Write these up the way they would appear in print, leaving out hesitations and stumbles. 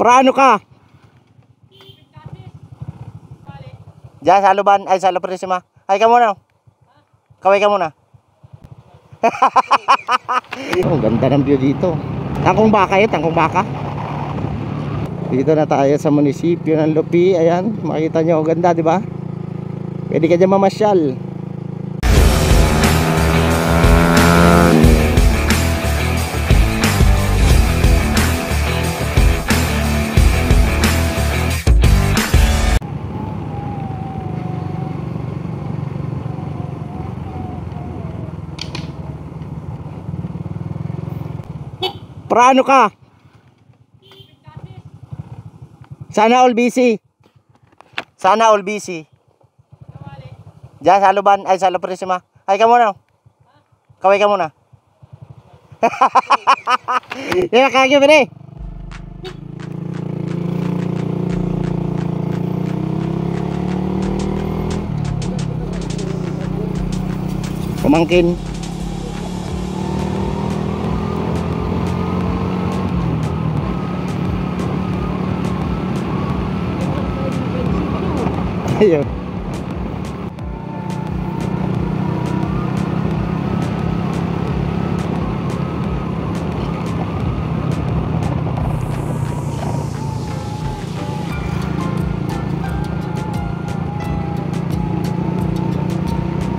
Prano ka? Diyan sa Luban, ay sa La Purísima. Ay ka muna. Kaway ka muna. Ang ganda ng view dito. Tangkong Baka yun, Tangkong Baka. Dito na tayo sa munisipyo ng Lupi. Ayan, makita nyo, ganda, di ba? Pwede ka dyan mamasyal. Prano ka? Sana all busy. Sana all busy. Diyan sa Luban, ay sa La Purísima. Ay ka muna. Kaway ka muna. Yan ang kagyo ba Pumangkin. Ayun.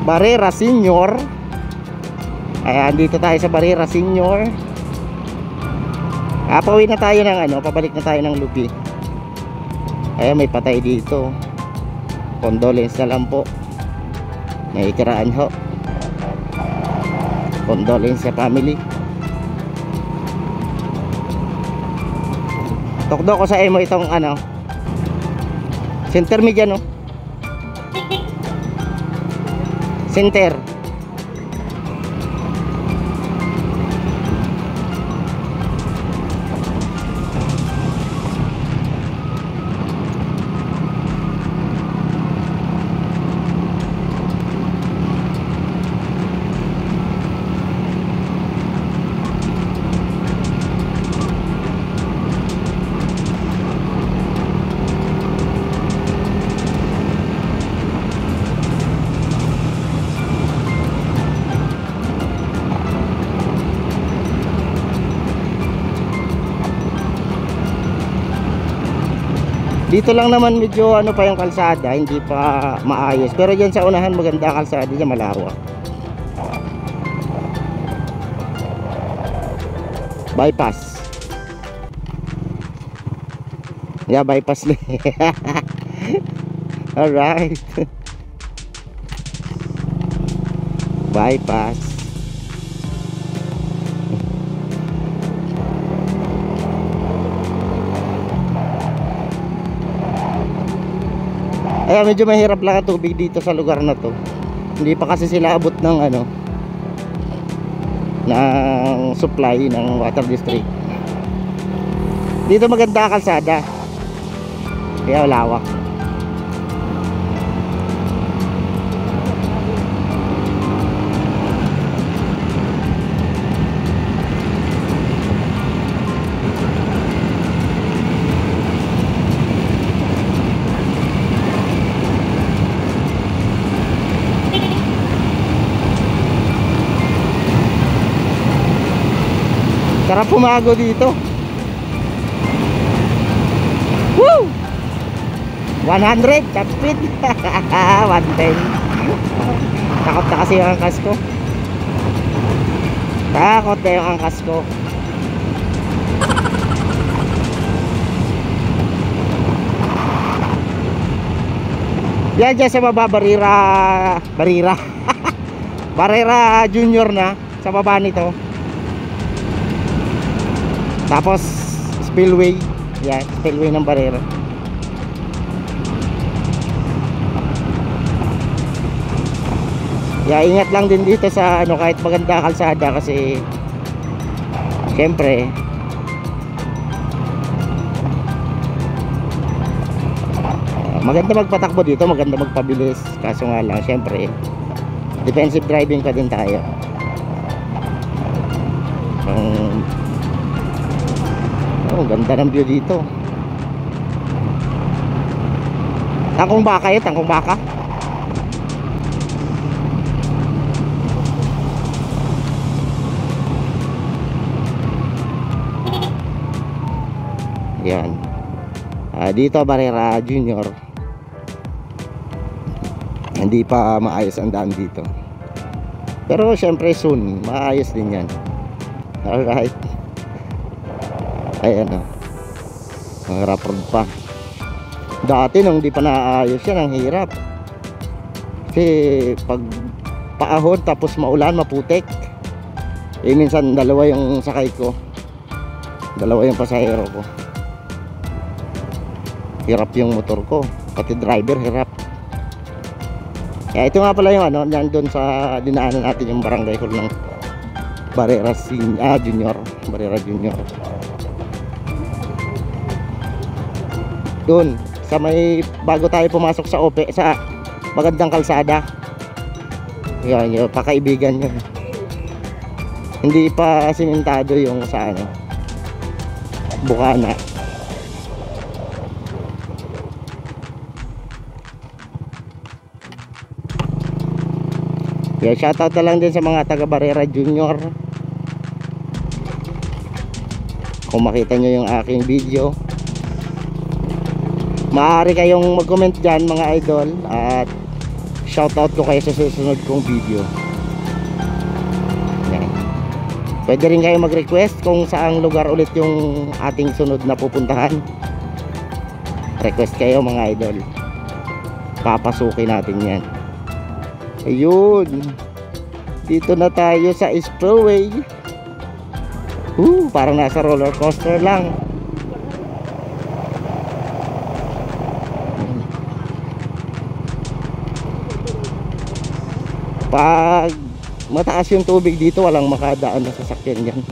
Barrera Senior. Ayan, dito tayo sa Barrera Senior. Pauwi na tayo ng pabalik na tayo ng Lupi. Ayan, may patay dito. Condolence na lang po. Naikiraan ho. Condolence sa family. Tokdo ko sa emo itong center media no. Center. Dito lang naman medyo pa yung kalsada, hindi pa maayos. Pero dyan sa unahan maganda ang kalsada, dyan malawak. Bypass. Yeah, bypass na. Alright. Bypass. Ayan, medyo mahirap lang ang tubig dito sa lugar na to. Hindi pa kasi sila abot ng ng supply ng water district. Dito maganda ang kalsada, kaya lawak. Sarap pumago dito. Woo! 100 top speed. 110. Takot na kasi yung angkas ko. Takot na yung angkas ko. Yan dyan sa baba, Barrera Junior na sa baba nito. Tapos spillway. Yan, spillway ng Barrera. Ingat lang din dito sa kahit maganda kalsada kasi syempre maganda magpatakbo dito, maganda magpabilis. Kaso nga lang syempre defensive driving pa din tayo. Ganda ng view dito. Tangkong baka yun, tangkong baka. Yan. Dito Barrera Junior. Hindi pa maayos ang daan dito. Pero syempre soon, maayos din yan. Alright. Ayan o. Ang rough road pa. Dati nung di pa naayos yan, ang hirap. Kasi pag paahon tapos maulan, maputik. Minsan dalawa yung sakay ko. Dalawa yung pasahero ko. Hirap yung motor ko. Pati driver hirap. Kaya ito nga pala yung ano, nandun sa dinaanan natin yung barangay hall ng Barrera Junior. Barrera Junior. Doon sa may bago tayo pumasok sa sa magandang kalsada. Yan yung pakaibigan nyo. Hindi pa simentado yung sa ano, Bukana. Kaya shoutout na lang din sa mga taga Barrera Junior. Kung makita nyo yung aking video, maaari kayong mag-comment dyan mga idol, at shoutout ko kayo sa susunod kong video. Yan. Pwede rin kayo mag-request kung saang lugar ulit yung ating sunod na pupuntahan. Request kayo mga idol, papasukin natin yan. Ayun, dito na tayo sa Spillway. Parang nasa roller coaster lang. Pag mataas yung tubig dito, walang makadaan na sasakyan yan.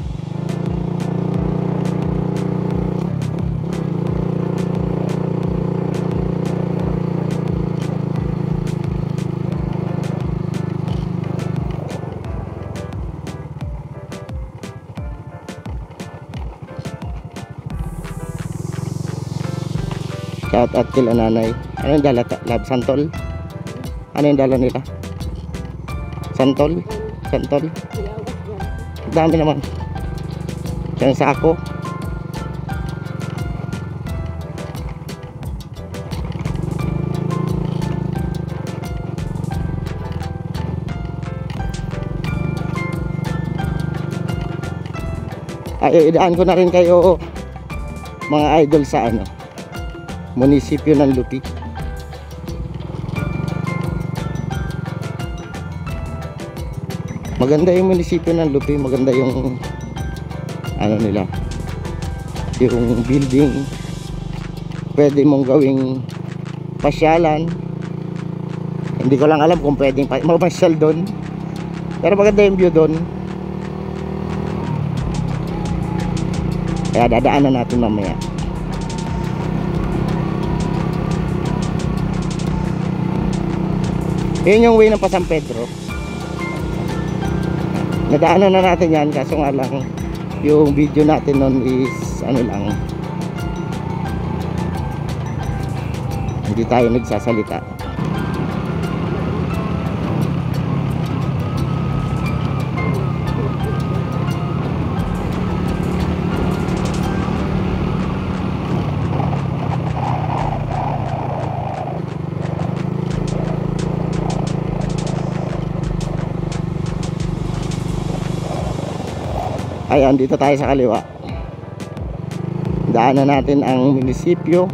Shout out kila nanay. Ano yung dala? Lab santol? Ano yung dala nila? Santol? Santol? Dami naman. Yung sako. Ay, idaan ko na rin kayo mga idol sa ano, munisipyo ng Lupi. Maganda yung munisipyo ng Lupi, maganda yung ano nila, yung building. Pwede mong gawing pasyalan. Hindi ko lang alam kung pwedeng mapasyal doon, pero maganda yung view doon. Kaya dadaanan natin mamaya. Yun yung way ng pa San Pedro. Nadaanan na natin yan, kaso nga lang yung video natin nun is ano lang, hindi tayo nagsasalita. Ayan, dito tayo sa kaliwa. Daanan natin ang munisipyo.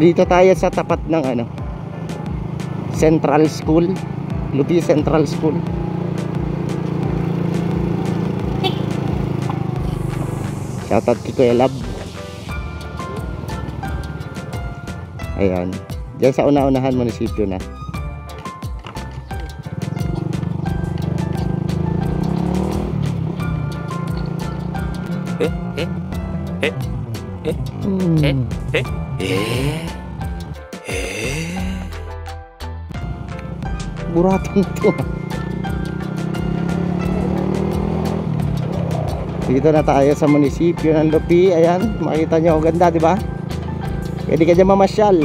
Dito tayo sa tapat ng ano, Central School, Lupi Central School. Shoutout kay Kuya Lab. Ayan, diyan sa una-unahan munisipyo na. Buratan to. Dito na tayo sa munisipyo ng Lupi. Ayan, makita nyo, ganda, di ba? Pwede ka dyan mamasyal.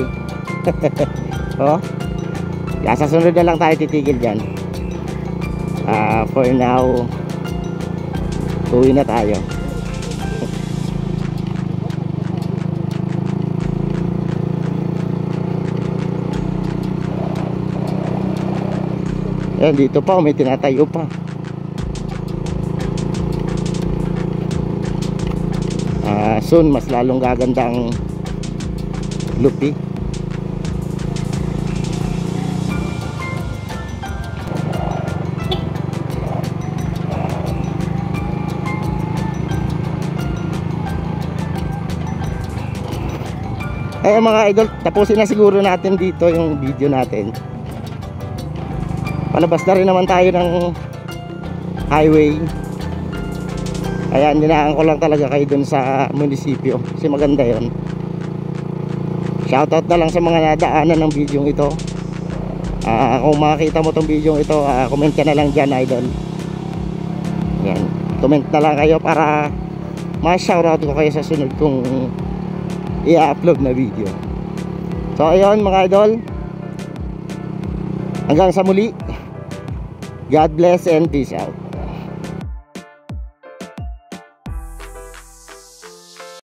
Oh, kaya sa sunod na lang tayo titigil dyan. For now, uwi na tayo. Ayan, dito pa, may tinatayo pa. Soon, mas lalong gaganda ang lupi. Ay mga idol, tapusin na siguro natin dito yung video natin. Palabas na rin naman tayo ng highway. Kaya ninaan ko lang talaga kayo dun sa munisipyo kasi maganda yon. Shoutout na lang sa mga nadaanan ng video ito. Kung makakita mo tong video ito, comment ka na lang dyan idol. Yan, comment na lang kayo para ma-shoutout ko kayo sa sunod kong i-upload na video. So ayun mga idol, hanggang sa muli. God bless and peace out.